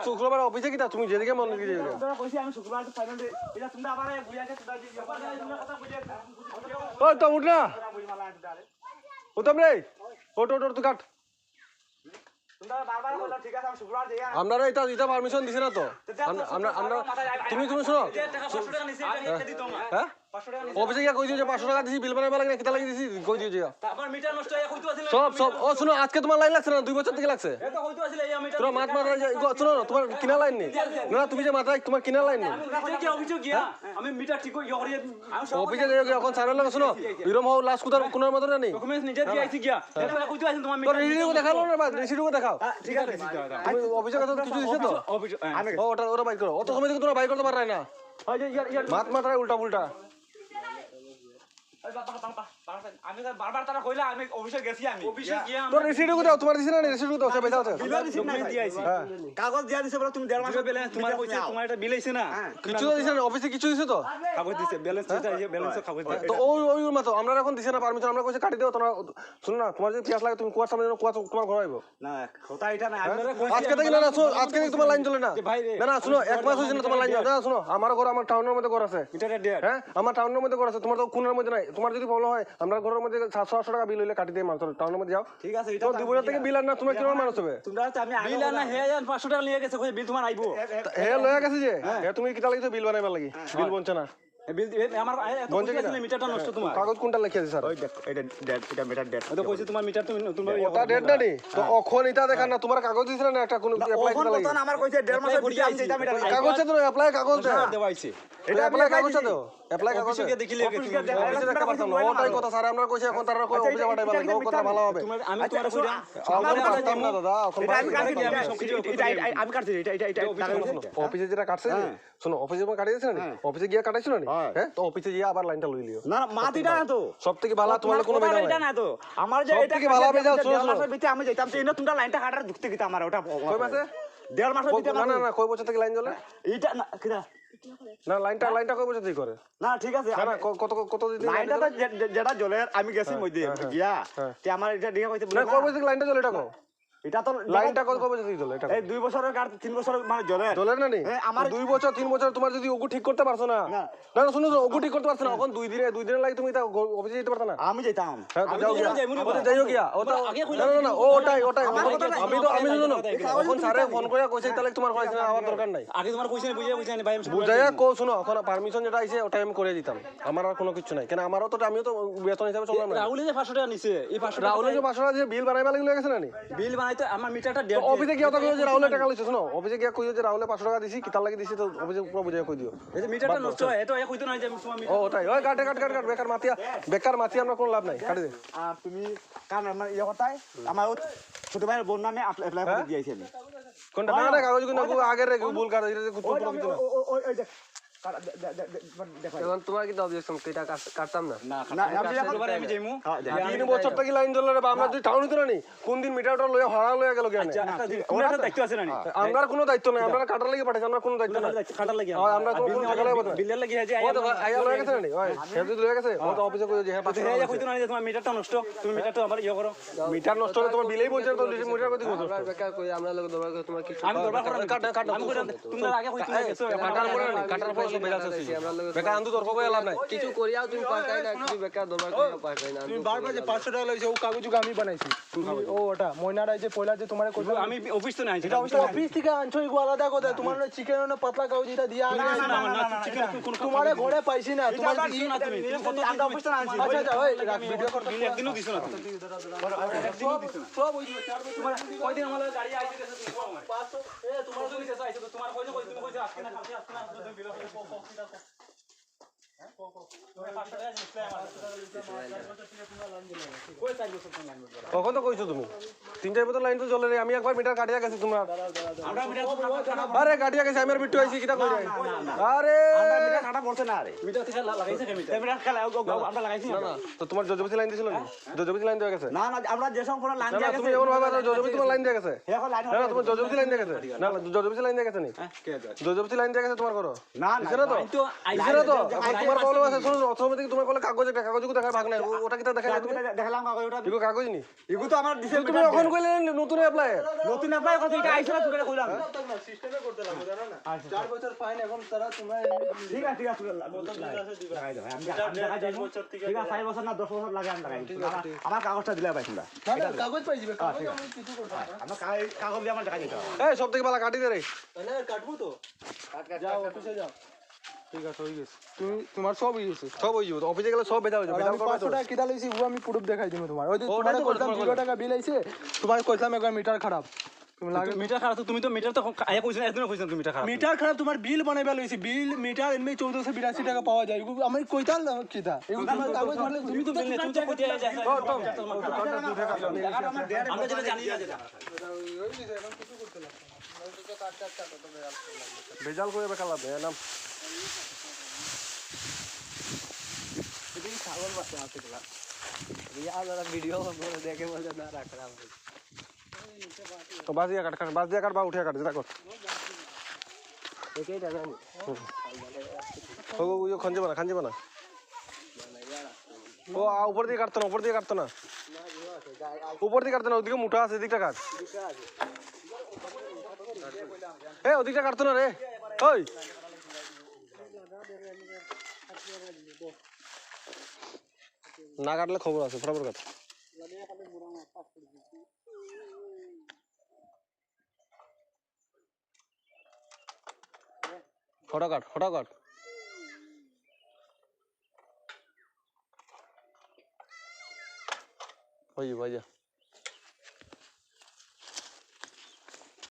শুক্রবার অফিসে কি তুমি যেদিকে মনে তো উঠ না উঠম রে ওট তুই কাট আপনারা এটা পারমিশন দিছে না তো আমরা তুমি শোনো হ্যাঁ অফিসে গিয়ে কই দিও যে 500 টাকা দিছি বিল বানাইবা লাগে না কিটা লাগি দিছি কই দিও যে তারপর মিটার নষ্ট হইয়া কইতো আছিল সব ও শুনো আজকে তোমার লাইন লাগছে না 2 বছর থেকে লাগছে এ তো কইতো আছিল এই মিটার তোর মাত শুনো তোমার কিনা লাইন নেই না তুমি যে মাথায় তোমার কিনা লাইন নেই কি অফিসে গিয়া আমি মিটার ঠিক ইয়া করি অফিসে যাই এখন সাইরেল লাগা শুনো বিরম হও লাস্ট কোনার মত না নেই ডকুমেন্টস নিজে দিয়ে আইছি গিয়া এটা কইতো আছিল তোমার মিটার রিসিট দেখালো না বাদ রিসিট দেখাও ঠিক আছে তুমি অফিসে কথা কিছু দিছে তো ওটা বাইক করো অত সময় থেকে তোমরা বাইক করতে পারছ না মাত মাত্রায় উল্টা পুল্টা আমি বারবার তারা কইলা আমি অফিসে গেছি আমি অফিসে গিয়া তোর রিসিট দাও তোমার দিছ না রিসিট দাও সব দাও বিলের রিসিট নাই দিয়ে আইছি কাগজ দিয়া দিছে বলে তুমি 1.5 মাস ব্যালেন্স তোমার কইছে তোমার এটা বিল আইছে না কিছু তো দিছ না অফিসে কিছু দিছে তো কাগজ দিছে ব্যালেন্স চাইছে ব্যালেন্স কাগজ তো ওই মত আমরা এখন দিছ না পারমিশন আমরা কইছে কাটি দাও তোমরা শুনো না তোমার যদি পিয়াস লাগে তুমি কুয়ার সামনে কুয়া তোমার ঘর আইবো না কথা এটা না আজকে থেকে না আজকে থেকে তোমার লাইন চলে না না শুনো এক মাস হইছে না তোমার লাইন না শুনো আমার ঘর আমার টাউনের মধ্যে ঘর আছে এটা ডেট হ্যাঁ আমার টাউনের মধ্যে ঘর আছে তোমার তো কোনের মধ্যে নাই তোমার যদি প্রবলেম হয় আমরা ঘরের মধ্যে 700-800 টাকা বিল হইলে কাটি দেই মাত্র টাউনের মধ্যে যাও ঠিক আছে এটা 2 বছর থেকে বিল আর না তোমার কি মানুষ হবে তোমরা তো আমি বিল আর না হে 500 টাকা নিয়ে গেছে কই বিল তোমার আইবো হে লয়া গেছে যে হে তুমি কিটা লাগি তো বিল বানাইবা লাগি বিল বনছে না বিল আমার বনছে না মিটারটা নষ্ট তোমার কাগজ কোনটা লিখে আছে স্যার ওই দেখ এটা ডেট এটা মিটার ডেট তো কইছে তোমার মিটার তুমি নতুন ভাবে ওটা ডেট না নি তো অখন এটা দেখান না তোমার কাগজ দিছ না একটা কোন অ্যাপ্লাই করা লাগি তখন আমার কইছে 1.5 মাসের ভিতরে আইছে এটা মিটার কাগজটা তো অ্যাপ্লাই কাগজ দেওয়া আইছে এটা অ্যাপ্লাই কাগজটা দাও অ্যাপ্লাই কাগজ অফিসে গিয়ে দেখিলে অফিসে দেখা পারতাম না ওটাই কথা স্যার আমরা কইছে এখন তারা কই অফিসে পাঠাইবা লাগি ও কথা ভালো হবে আমি তোমার কইরা আমার পারতাম না দাদা এখন আমি কাটছি এটা অফিসে যেটা কাটছে শুনো অফিসে কাটি দিছ না অফিসে গিয়া কাটাইছ না হ্যাঁ তো অফিসে গিয়া আবার লাইনটা লই লিও না মাটিটা না তো সবথেকে ভালো তোমার কোনো বেজা এটা না তো আমার যে এটা কি ভালো বেজা শুনো মাসের ভিতরে আমি যাইতাম তো এনে তোমরা লাইনটা কাটার ঢুকতে গিতা আমার ওটা কই মাসে 1.5 মাসের ভিতরে না না কই বছর থেকে লাইন জ্বলে এইটা না কিরা না লাইনটা কই বছর থেকে করে না ঠিক আছে না কত দিন লাইনটা তো যেটা জ্বলে আমি গেছি মধ্যে গিয়া তে আমার এটা দিকে কইতে না কই বছর থেকে লাইনটা জ্বলে এটা কো এটা তো লাইনটা কত বছর থেকে জ্বলে এটা এই 2 বছরের কার 3 বছর মানে জ্বলে না নি আমার 2 বছর 3 বছর তোমার যদি ওগু ঠিক করতে পারছো না না শুনো ওগু ঠিক করতে পারছো না এখন 2 দিনে লাগি তুমি অফিসে যেতে পারতা না আমি যাইতাম আমি যাইও গিয়া ওটা না ওটাই আমি শুনো এখন স্যারে ফোন করে কইছে তাহলে তোমার কইছে না আমার দরকার নাই আগে তোমার কইছে বুঝাই না ভাই আমি বুঝাইয়া কো শুনো এখন পারমিশন যেটা আইছে ওটা আমি করে দিতাম আমার আর কোনো কিছু নাই কেন আমারও তো আমিও তো বেতন হিসাবে চললাম না রাহুল যে 500 টাকা নিছে এই 500 রাহুল যে 500 টাকা যে বিল বানাইবা লাগি গেছে না নি বিল বানাইতে আমার মিটারটা অফিসে গিয়া তো কইছো যে রাহুলের টাকা লইছো শুনো অফিসে গিয়া কইছো যে রাহুলে 500 টাকা দিছি কিতার লাগি দিছি তো অফিসে পুরো বুঝাই কই দিও এই যে মিটারটা নষ্ট হয় এটা কইতো না যে তোমার ও ওটাই ওই কাট বেকার মাতিয়া আমরা কোনো লাভ নাই কাটি দে তুমি কারণ আমার ইয়া কথাই আমার ছোট ভাইয়ের বোন নামে অ্যাপ্লাই করে দিয়েছি আমি কোনটা না কাগজ কোন আগের ভুল কাট দিতে কুত্তো কিছু না ওই দেখ এখন তোমার কি দাও দিছম কইটা কাটতাম না না আমি যাইমু 3 বছর থেকে লাইন ধরলে রে আমরা যদি টাউন দিতে না কোন দিন মিটারটা লইয়া হড়া লইয়া গেল কেন কোনটা দায়িত্ব আছে না আমরা কোনো দায়িত্ব নাই আমরা কাটার লাগি পাঠাইছি আমরা কোনো দায়িত্ব নাই কাটার লাগি আমরা কোনো টাকা লাগবে না বিলের লাগি আছে ও তো আইয়া লইয়া গেছে না ওই সে যদি লইয়া গেছে ও তো অফিসে কই যে হ্যাঁ পাঁচশো টাকা কইতো না যে তোমার মিটারটা নষ্ট তুমি মিটারটা আবার ইয়া করো মিটার নষ্ট হলে তোমার বিলেই বলছে তো মিটার কত কত বেকার কই আমরা লোক দরবার করে তোমার কিছু আমি দরবার করে কাট আমি করে তোমরা আগে কইতো কাটার পরে সব বেজাল আছে বেকার আন্দু তর্ক করে লাভ নাই কিছু করিয়াও তুমি পাঠাই না কিছু বেকার দরবার করে পাঠাই না তুমি বারবার যে 500 টাকা লইছো ও কাগজুকে আমি বানাইছি ও ওটা ময়নারা যে পয়লা যে তোমারে কইলো আমি অফিস তো নাই এটা অফিস থেকে আনছো ইগো আলাদা কথা তোমার চিকেন না পাতলা কাগজ এটা দিয়া আগে তোমারে ঘরে পাইছি না তোমার কি না তুমি আমরা অফিস থেকে আনছি আচ্ছা আচ্ছা ওই ভিডিও কর একদিনও দিছো না তুমি সব ওই তোমার কয়দিন আমার গাড়ি আইছে তোমার 500 এ তোমার যদি শেষ আইছে তো তোমার কইছো তুমি কইছো আজকে না তুমি বিল কখন তো কইছো তুমি তিনটার মতো লাইন তো চলে রে আমি একবার মিটার কাটিয়া গেছি তোমার আমরা মিটার আরে কাটিয়া গেছি আমি আর বিট্টু আইছি কিটা কই আরে কাটা বলছে না আরে মিটার থেকে লাগাইছে কে মিটার মিটার খেলা আমরা লাগাইছি না না তো তোমার জজবতি লাইন দিছিল না জজবতি লাইন দেওয়া গেছে না না আমরা যে সব লাইন না দিয়া তুমি এমন ভাবে জজবতি তোমার লাইন দেওয়া গেছে এখন লাইন না তোমার জজবতি লাইন দেওয়া গেছে না জজবতি লাইন দেওয়া গেছে নি জজবতি লাইন দেওয়া গেছে তোমার করো না দিছে না তো তো দিছে না তো এখন তোমার প্রবলেম আছে শুনো অটোমেটিক তোমার কলে কাগজ একটা কাগজ দেখা ভাগ নাই ওটা কিটা দেখা তুমি দেখালাম কাগজ ওটা ইগো কাগজ নি ইগু তো আমার দিছে তুমি এখন কইলে নতুন অ্যাপ্লাই নতুন অ্যাপ্লাই কথা এটা আইছে না তুই কইলাম সিস্টেমে করতে লাগবে জানো না 4 বছর ফাইন এখন তারা তোমরা ঠিক আছে লাগাই দাও আমি দেখা যাইবো ঠিক আছে 5 বছর না 10 বছর লাগে আমি লাগাই আমার কাগজটা দিলে পাইছিস না না কাগজ পাই যাবে কাগজ আমি কিছু করতে না আমার কাগজ দিয়ে আমার দেখা দিতে হবে এই সব থেকে ভালো কাটি দে রে তাহলে কাটবো তো যাও অফিসে যাও ঠিক আছে হই গেছে তুমি তোমার সব ইউছে সব হই যাবে অফিসে গেলে সব বেজা হই যাবে বেজাল করবে 500 টাকা কিটা লইছি ও আমি প্রুফ দেখাই দিমু তোমার ওই যে ওটাই তোমার তো কইতাম বলতে 0 টাকা বিল আইছে তোমার কইতাম একবার মিটার খারাপ তুমি লাগে মিটার খারাপ তুমি তো মিটার তো আয়া কইছ না একদিন কইছ তুমি মিটার খারাপ মিটার খারাপ তোমার বিল বানাইবা লইছি বিল মিটার এমনি 1482 টাকা পাওয়া যায় আমি কইতাম কিটা এগুলো তোমার কাগজ ধরলে তুমি তো বিল তুমি তো কইতে যাই আমরা যেটা জানি না যেটা বেজাল করে বেকার লাভ নাম ছাগল বাচ্চা আছে গুলা ভিডিও করে দেখে বলে না রাখলাম তো বাজিয়া কাট বাজিয়া কাট বা উঠিয়া কাট যেটা কর একেই টাকা নি ও ইও খঞ্জে বানা ও উপর দিয়ে কাটতো না উপর দিয়ে কাটতো না ওদিকে মুঠা আছে এদিকটা কাট এ ওদিকটা কাটতো না রে ওই না কাটলে খবর আছে ফটাফট কাট ফটা কাট ওই ভাইয়া